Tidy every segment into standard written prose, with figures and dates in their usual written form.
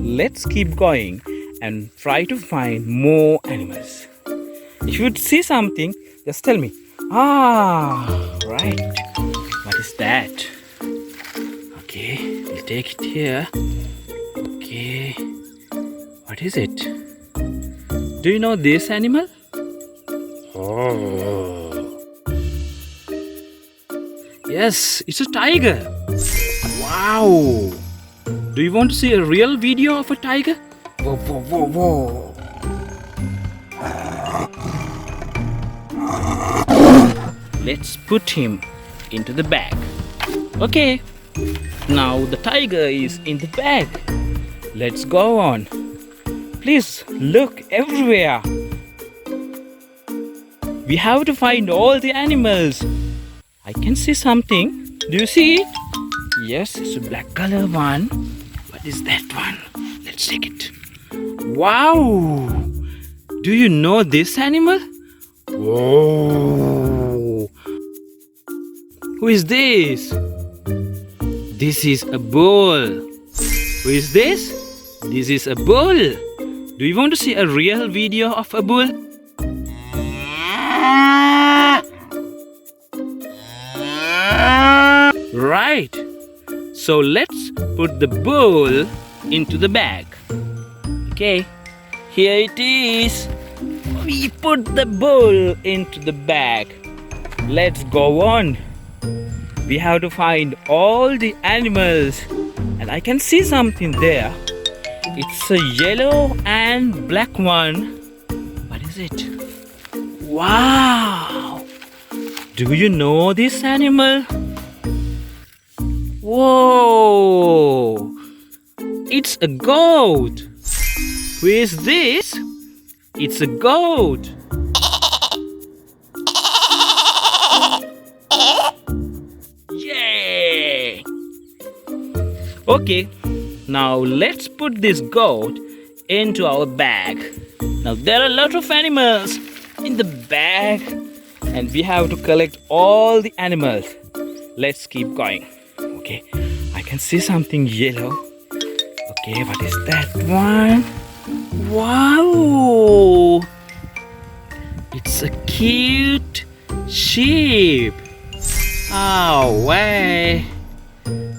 let's keep going and try to find more animals. If you see something, just tell me. Right. What is that? Okay, we'll take it here. Okay. What is it? Do you know this animal? Oh. Yes, it's a tiger. Wow. Do you want to see a real video of a tiger? Whoa, whoa, whoa, whoa. Let's put him into the bag. Okay. Now the tiger is in the bag. Let's go on. Please look everywhere. We have to find all the animals. I can see something. Do you see it? Yes, it's a black color one. What is that one? Let's take it. Wow! Do you know this animal? Whoa! Who is this? This is a bull. Who is this? This is a bull. Do you want to see a real video of a bull? Right. So let's put the bull into the bag. Okay. Here it is. We put the bull into the bag. Let's go on. We have to find all the animals. And I can see something there. It's a yellow and black one. What is it? Wow! Do you know this animal? Whoa! It's a goat. Who is this? It's a goat. Yay! Okay, now let's put this goat into our bag. Now there are a lot of animals in the bag and we have to collect all the animals. Let's keep going. Okay, I can see something yellow. Okay, what is that one? Wow! It's a cute sheep. Oh, way!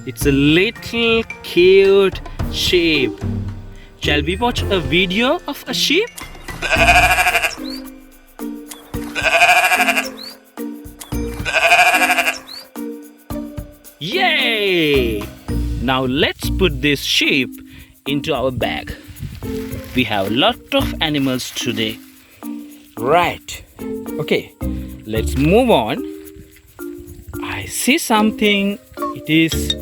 It's a little cute sheep. Shall we watch a video of a sheep? Yay! Now let's put this sheep into our bag. We have a lot of animals today. Right. Okay, let's move on. I see something. It is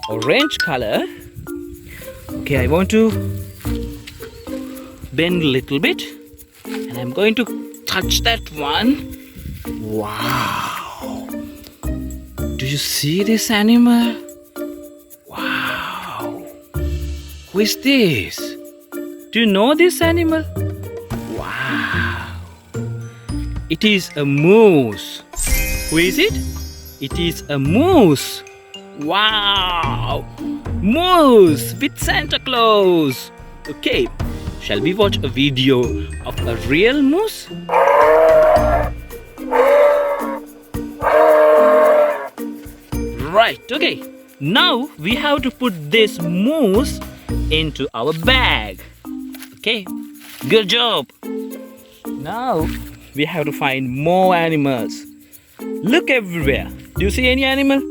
orange color. Okay, I want to bend a little bit. And I'm going to touch that one. Wow. Do you see this animal? Wow. Who is this? Do you know this animal? Wow. It is a moose. Who is it? It is a moose. Wow. Moose with Santa Claus. Okay. Shall we watch a video of a real moose? Right, okay. Now we have to put this moose into our bag. Okay, good job. Now we have to find more animals. Look everywhere. Do you see any animal?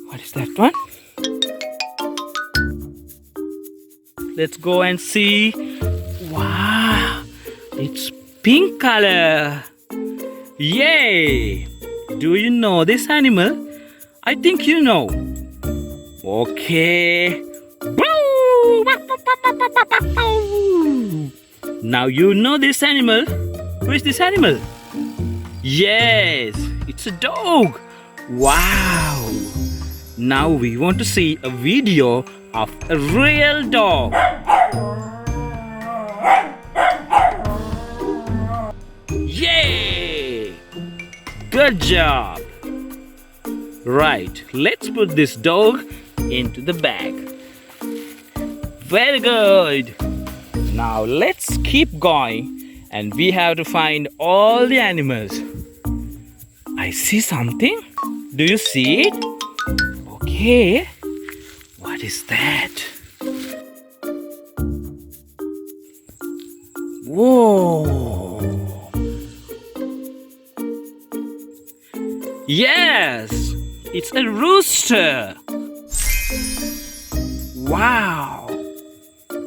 What is that one? Let's go and see. Wow, it's pink color. Yay! Do you know this animal? I think you know. Okay. Now you know this animal. Who is this animal? Yes, it's a dog. Wow. Now we want to see a video of a real dog. Yay! Good job. Right, let's put this dog into the bag. Very good. Now let's keep going and we have to find all the animals. I see something. Do you see it? Okay. What is that? Whoa. Yes, it's a rooster. Wow.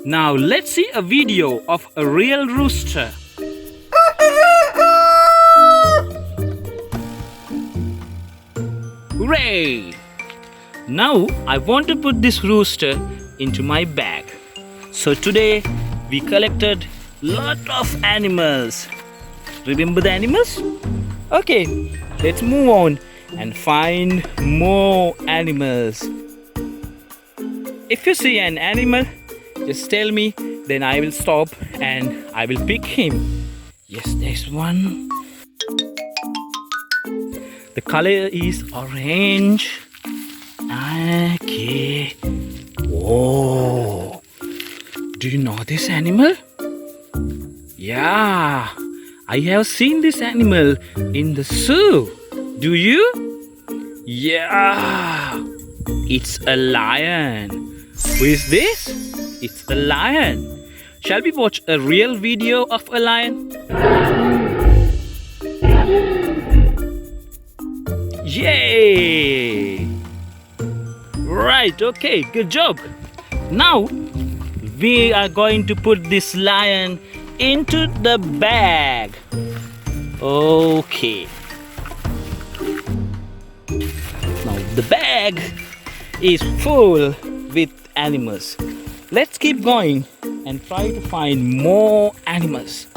Now let's see a video of a real rooster. Hooray! Now I want to put this rooster into my bag. So today we collected lot of animals. Remember the animals? Okay, let's move on and find more animals. If you see an animal, just tell me, then I will stop and I will pick him. Yes, there's one. The color is orange. Okay. Whoa. Do you know this animal? Yeah, I have seen this animal in the zoo. Do you? Yeah. It's a lion. Who is this? It's a lion. Shall we watch a real video of a lion? Yay! Right, okay, good job. Now we are going to put this lion into the bag. Okay. Now the bag is full with animals. Let's keep going and try to find more animals.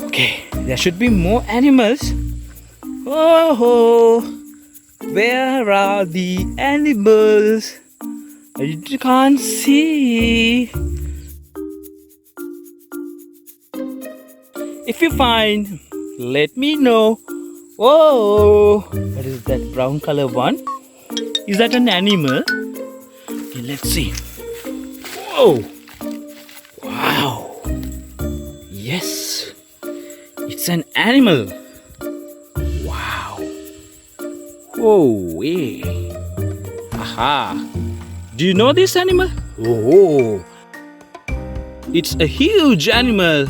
Okay, there should be more animals. Oh, where are the animals? I can't see. If you find, let me know. Oh, what is that brown color one? Is that an animal? Okay, let's see. Whoa! Wow! Yes, it's an animal. Wow! Whoa! Hey! Aha! Do you know this animal? Oh! It's a huge animal,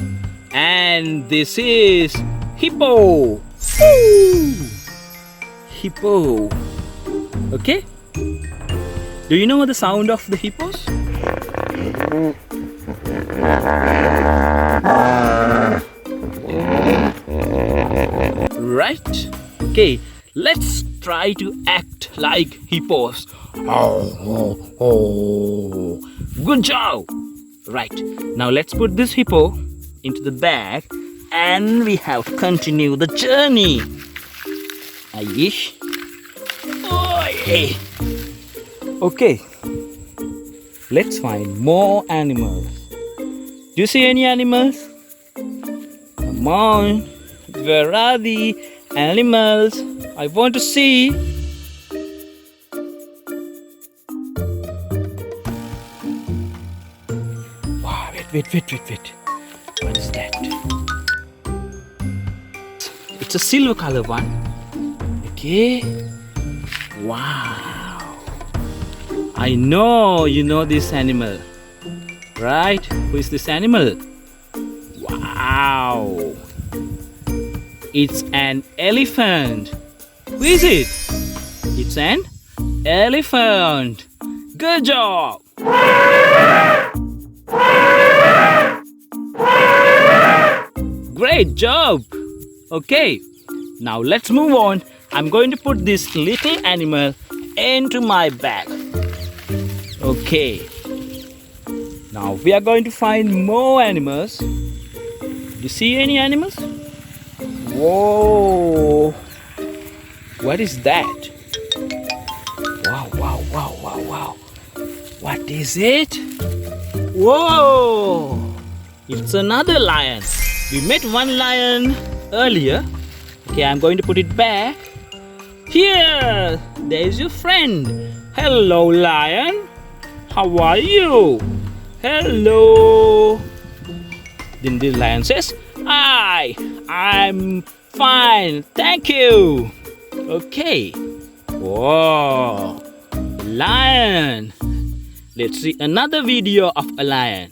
and this is hippo. Woo! Hippo. Okay? Do you know the sound of the hippos? Right? Okay, let's try to act like hippos. Good job! Right, now let's put this hippo into the bag and we have to continue the journey. Aish. Okay, let's find more animals. Do you see any animals? Come on, where are the animals? I want to see. Wow, wait. What is that? It's a silver color one. Okay. Wow. I know you know this animal. Right? Who is this animal? Wow. It's an elephant. Who is it? It's an elephant. Good job. Great job. Okay. Now let's move on. I'm going to put this little animal into my bag. Okay. Now we are going to find more animals. You see any animals? Whoa! What is that? Wow. What is it? Whoa! It's another lion. We met one lion earlier. Okay, I'm going to put it back. Here! There's your friend. Hello, lion. How are you? Hello. Then the lion says, I'm fine, thank you. Okay. Whoa, lion. Let's see another video of a lion.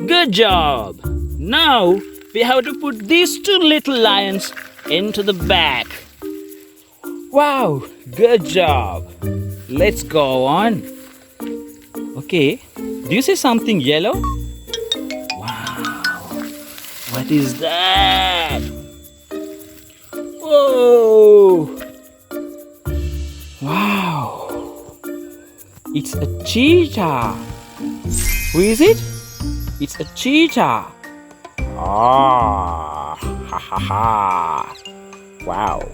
Good job. Now we have to put these two little lions into the bag. Wow, good job. Let's go on. Okay, do you see something yellow? Wow, what is that? Whoa! Wow, it's a cheetah. Who is it? It's a cheetah. Ah, ha ha ha. Wow.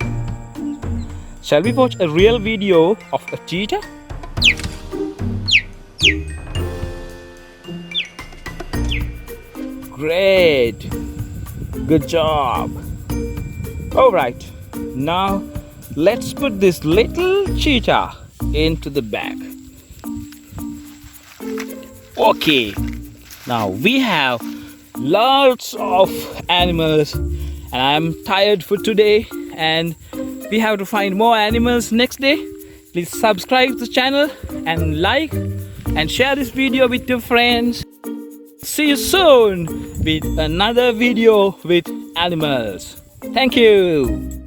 Shall we watch a real video of a cheetah? Great. Good job. Alright, now let's put this little cheetah into the bag. Okay, now we have lots of animals and I'm tired for today and we have to find more animals next day. Please subscribe to the channel and like and share this video with your friends. See you soon with another video with animals. Thank you.